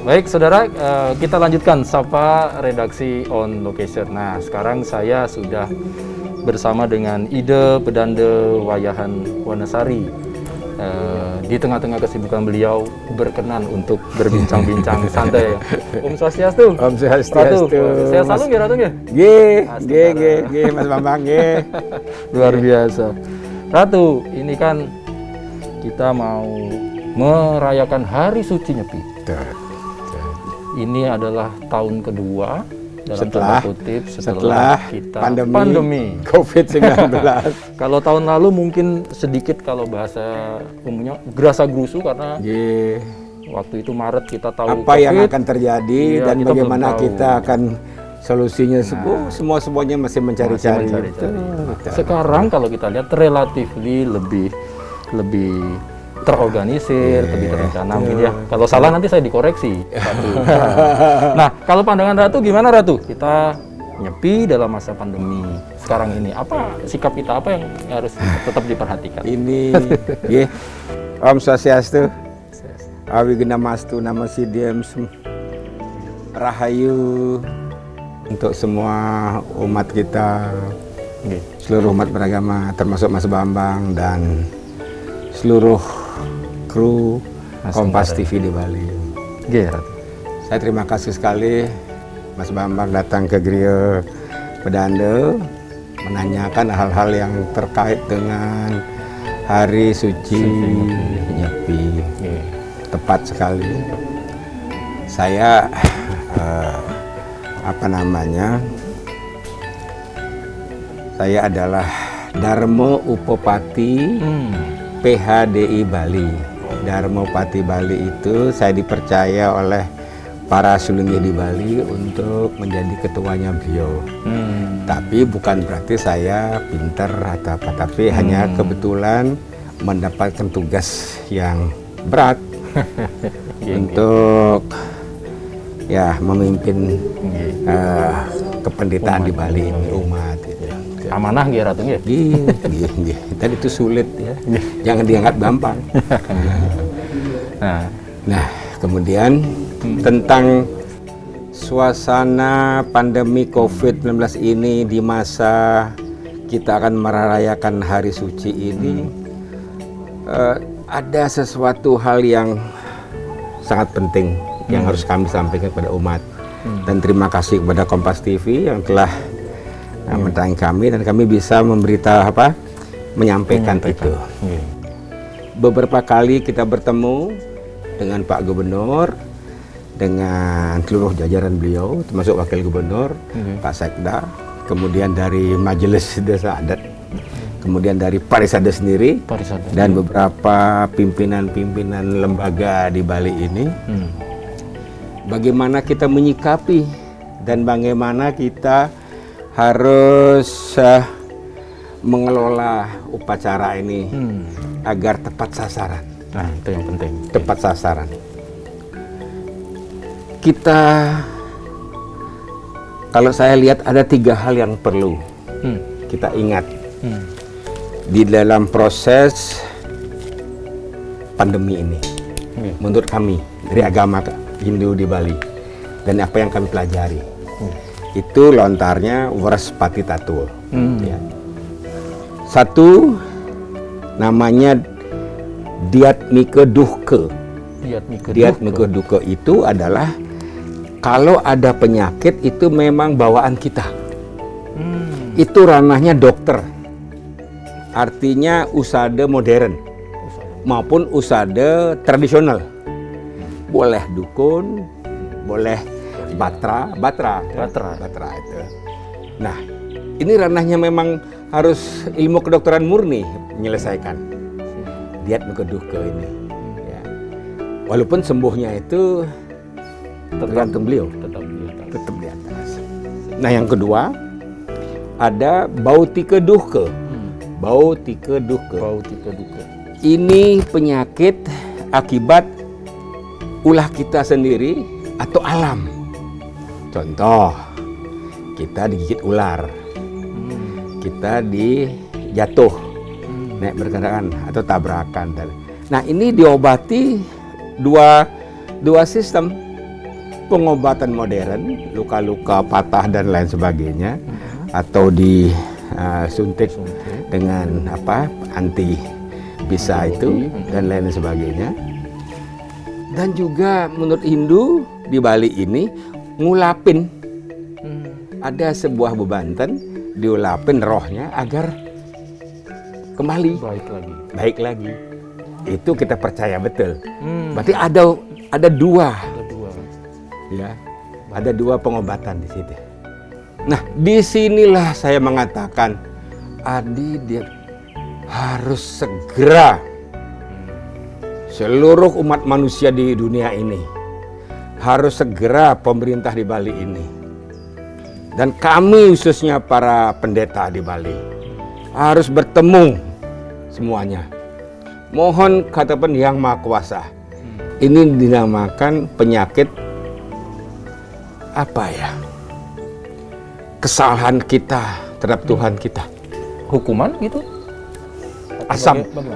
Baik, saudara, kita lanjutkan sapa redaksi on location. Nah, sekarang saya sudah bersama dengan Ide Pedanda Wayahan Wonosari. Di tengah-tengah kesibukan beliau berkenan untuk berbincang-bincang santai. Om Swastiastu. Om Swastiastu. Saya selalu nggih Ratu nggih. Nggih, Mas Bambang nggih. Luar biasa. Ratu, ini kan kita mau merayakan Hari Suci Nyepi. Ini adalah tahun kedua dalam tanda kutip setelah kita pandemi COVID-19. Kalau tahun lalu mungkin sedikit kalau bahasa umumnya gerasa gerusu karena waktu itu Maret kita tahu apa yang akan terjadi dan bagaimana kita akan solusinya. Semuanya masih mencari-cari. Sekarang kalau kita lihat relatif lebih terorganisir, lebih terencana mungkin ya. Kalau salah nanti saya dikoreksi. Nah, kalau pandangan Ratu gimana Ratu? Kita nyepi dalam masa pandemi sekarang ini. Apa sikap kita, apa yang harus tetap diperhatikan? Ini Om Swastiastu. Awigena Mastu Namo Siddham Rahayu untuk semua umat kita, seluruh umat beragama termasuk Mas Bambang dan seluruh kru Kompas TV di Bali. Saya terima kasih sekali Mas Bambang datang ke Griya Pedanda menanyakan hal-hal yang terkait dengan Hari Suci Nyepi. Tepat sekali. Saya saya adalah Darmo Upopati PHDI Bali. Darmo Pati Bali itu saya dipercaya oleh para sulingnya di Bali untuk menjadi ketuanya beliau. Tapi bukan berarti saya pinter atau apa, tapi hanya kebetulan mendapatkan tugas yang berat untuk memimpin kependetaan di Bali ini, umat. Amanah nggih Ratu nggih. Nggih. Tadi itu sulit ya. Jangan dianggap gampang. Nah, kemudian tentang suasana pandemi COVID-19 ini di masa kita akan merayakan Hari Suci ini, ada sesuatu hal yang sangat penting yang harus kami sampaikan kepada umat. Dan terima kasih kepada Kompas TV yang telah mendatangi kami dan kami bisa menyampaikan itu. Beberapa kali kita bertemu dengan Pak Gubernur, dengan seluruh jajaran beliau, termasuk Wakil Gubernur, Pak Sekda, kemudian dari Majelis Desa Adat, kemudian dari Parisada sendiri, dan beberapa pimpinan-pimpinan lembaga di Bali ini. Bagaimana kita menyikapi dan bagaimana kita harus mengelola upacara ini agar tepat sasaran. Nah, itu yang penting. Tepat sasaran. Kita, kalau saya lihat ada 3 hal yang perlu kita ingat di dalam proses pandemi ini. Menurut kami dari agama Hindu di Bali dan apa yang kami pelajari. Itu lontarnya Waraspati Tattwa. Satu namanya Diatmika Duhka. Diatmika Duhka itu adalah kalau ada penyakit itu memang bawaan kita. Itu ranahnya dokter. Artinya usada modern maupun usada tradisional. Boleh dukun, boleh batra itu. Nah, ini ranahnya memang harus ilmu kedokteran murni menyelesaikan Diatmika Duhka ini. Walaupun sembuhnya itu tergantung beliau, tetap di atas. Nah, yang kedua ada Bautika Duhka. Bautika Duhka. Ini penyakit akibat ulah kita sendiri atau alam. Contoh, kita digigit ular, kita dijatuh, naik berkendaraan atau tabrakan. Nah, ini diobati dua sistem. pengobatan modern, luka-luka patah dan lain sebagainya, atau disuntik dengan anti bisa itu dan lain sebagainya. Dan juga menurut Hindu di Bali ini ngulapin, ada sebuah bebanten diulapin rohnya agar kembali baik lagi. Itu kita percaya betul. Berarti ada dua. Ya, ada dua pengobatan di situ. Nah, disinilah saya mengatakan, Adi dia harus segera seluruh umat manusia di dunia ini, harus segera pemerintah di Bali ini, dan kami khususnya para pendeta di Bali harus bertemu semuanya. Mohon katakan Yang Maha Kuasa. Ini dinamakan penyakit kesalahan kita terhadap Tuhan kita. Hukuman gitu?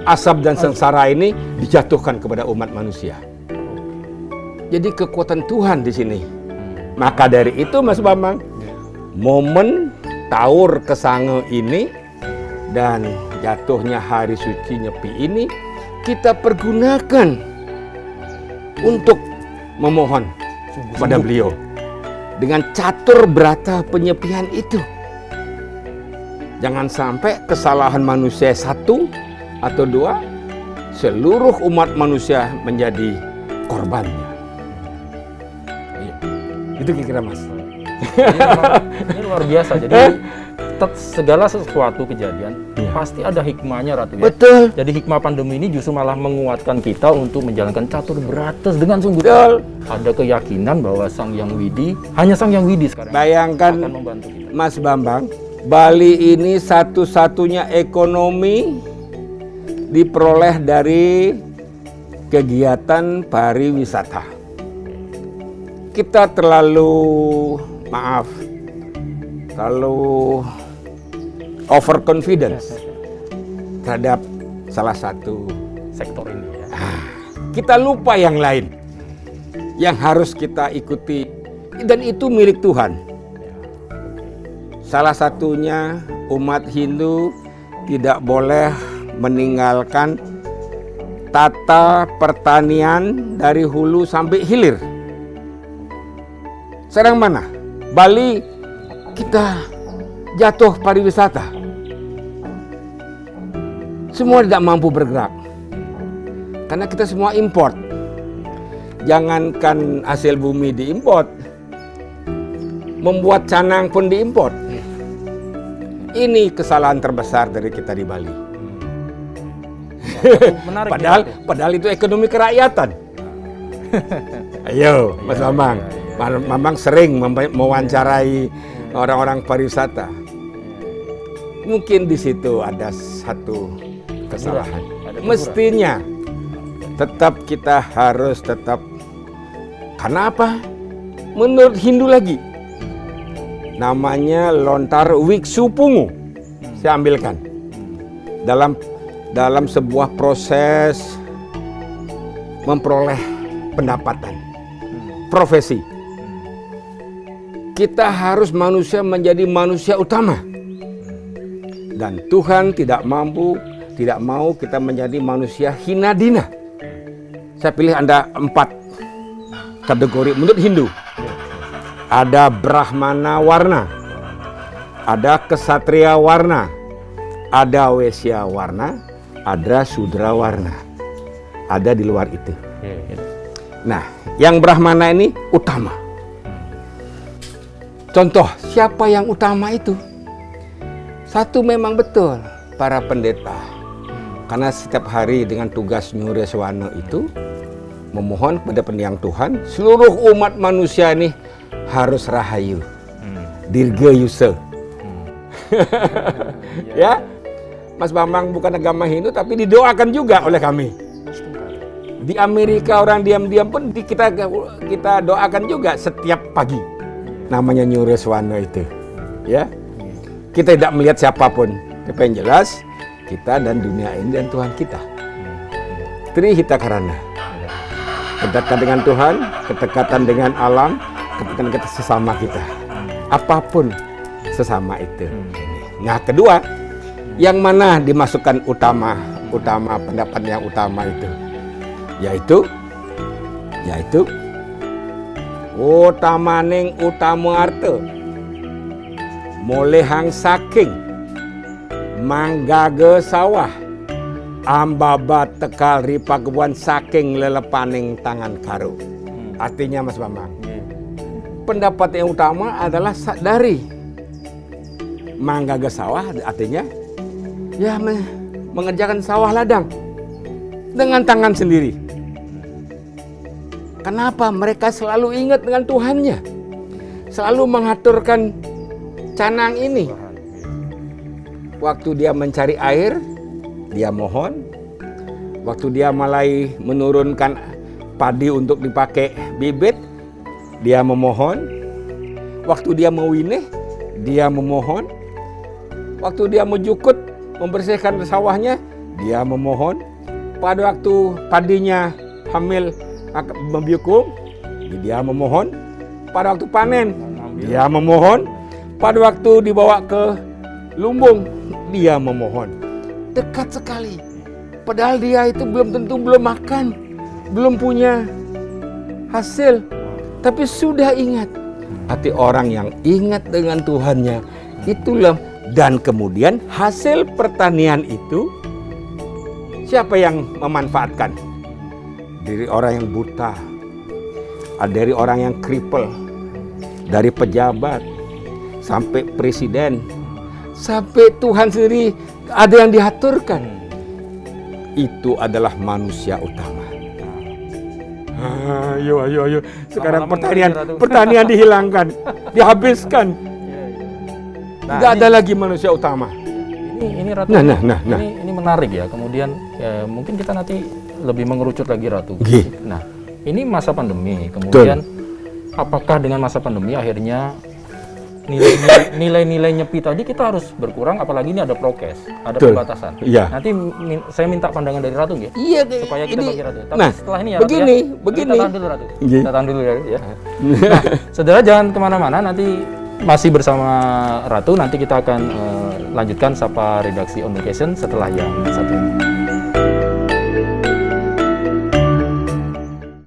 Asap dan sengsara ini dijatuhkan kepada umat manusia. Jadi kekuatan Tuhan di sini. Maka dari itu Mas Bambang, momen Taur Kesange ini dan jatuhnya hari suci Nyepi ini kita pergunakan untuk memohon kepada beliau dengan catur berata penyepian itu. Jangan sampai kesalahan manusia satu atau dua, seluruh umat manusia menjadi korbannya. Itu kira-kira Mas. Ini luar biasa. Jadi segala sesuatu kejadian pasti ada hikmahnya, Ratu. Betul. Jadi hikmah pandemi ini justru malah menguatkan kita untuk menjalankan catur berata dengan sungguh. Betul. Ada keyakinan bahwa Sang Hyang Widi, hanya Sang Hyang Widi sekarang bayangkan akan membantu kita. Mas Bambang, Bali ini satu-satunya ekonomi diperoleh dari kegiatan pariwisata. Kita terlalu overconfidence terhadap salah satu Sektor ini ya. Kita lupa yang lain yang harus kita ikuti, dan itu milik Tuhan. Salah satunya umat Hindu tidak boleh meninggalkan tata pertanian dari hulu sampai hilir. Sekarang mana? Bali kita jatuh pariwisata. Semua tidak mampu bergerak karena kita semua import. Jangankan hasil bumi diimport, membuat canang pun diimport. Ini kesalahan terbesar dari kita di Bali. Menarik. Padahal itu ekonomi kerakyatan. Ayo, Mas Bambang. Bambang sering mewawancarai orang-orang pariwisata. Mungkin di situ ada satu kesalahan. Mestinya kita harus tetap. Karena apa? Menurut Hindu lagi, namanya lontar wiksu pungu. Saya ambilkan dalam sebuah proses memperoleh pendapatan, profesi. Kita harus manusia menjadi manusia utama, dan Tuhan tidak mau kita menjadi manusia hina dina. Saya pilih Anda 4 kategori menurut Hindu. Ada Brahmana warna, ada Ksatria warna, ada Wesya warna, ada Sudra warna. Ada di luar itu. Nah, yang Brahmana ini utama. Contoh, siapa yang utama itu? Satu memang betul, para pendeta. Karena setiap hari dengan tugas Nyureswano itu memohon kepada Pendiang Tuhan, seluruh umat manusia ini harus rahayu. Dirga Yuse. Ya, Mas Bambang bukan agama Hindu tapi didoakan juga oleh kami. Di Amerika orang diam-diam pun kita doakan juga setiap pagi. Namanya Nyureswano itu. Ya. Kita tidak melihat siapapun, tapi yang jelas kita dan dunia ini dan Tuhan kita. Trihita Karana. Kedekatan dengan Tuhan, kedekatan dengan alam, kedekatan kita sesama kita. Apapun sesama itu. Nah, kedua, yang mana dimasukkan utama pendapat yang utama itu, yaitu utamaning utama arte, molehang saking manggage sawah, ambabat tekal ripagebuan saking lelepaning tangan karo. Artinya Mas Bambang, pendapat yang utama adalah dari manggage sawah, artinya ya mengerjakan sawah ladang dengan tangan sendiri. Kenapa? Mereka selalu ingat dengan Tuhannya, selalu mengaturkan canang ini. Waktu dia mencari air, dia mohon. Waktu dia mulai menurunkan padi untuk dipakai bibit, dia memohon. Waktu dia mewinih, dia memohon. Waktu dia menjukut, membersihkan sawahnya, dia memohon. Pada waktu padinya hamil membiukum, dia memohon. Pada waktu panen, dia memohon. Pada waktu dibawa ke lumbung, dia memohon. Dekat sekali. Padahal dia itu belum tentu belum makan, belum punya hasil, tapi sudah ingat. Hati orang yang ingat dengan Tuhannya, itulah. Dan kemudian hasil pertanian itu siapa yang memanfaatkan? Dari orang yang buta, dari orang yang cripple, dari pejabat sampai presiden, sampai Tuhan sendiri ada yang diaturkan. Itu adalah manusia utama. Ayo. Sekarang pertanian dihilangkan, dihabiskan. Tidak ada lagi manusia utama. Ini Ratu. Nah. Ini menarik ya. Kemudian ya, mungkin kita nanti lebih mengerucut lagi Ratu. Nah, ini masa pandemi. Kemudian apakah dengan masa pandemi akhirnya nilai-nilai nyepi tadi kita harus berkurang, apalagi ini ada prokes, ada pembatasan. Iya. Nanti saya minta pandangan dari Ratu ya. Iya, supaya kita bagi Ratu. Tapi nah, setelah ini ya begini. Kita tahan dulu Ratu. Iya. Kita tahan dulu ya. Nah, saudara jangan kemana-mana, nanti masih bersama Ratu. Nanti kita akan lanjutkan Sapa Redaksi On Location setelah yang satu ini.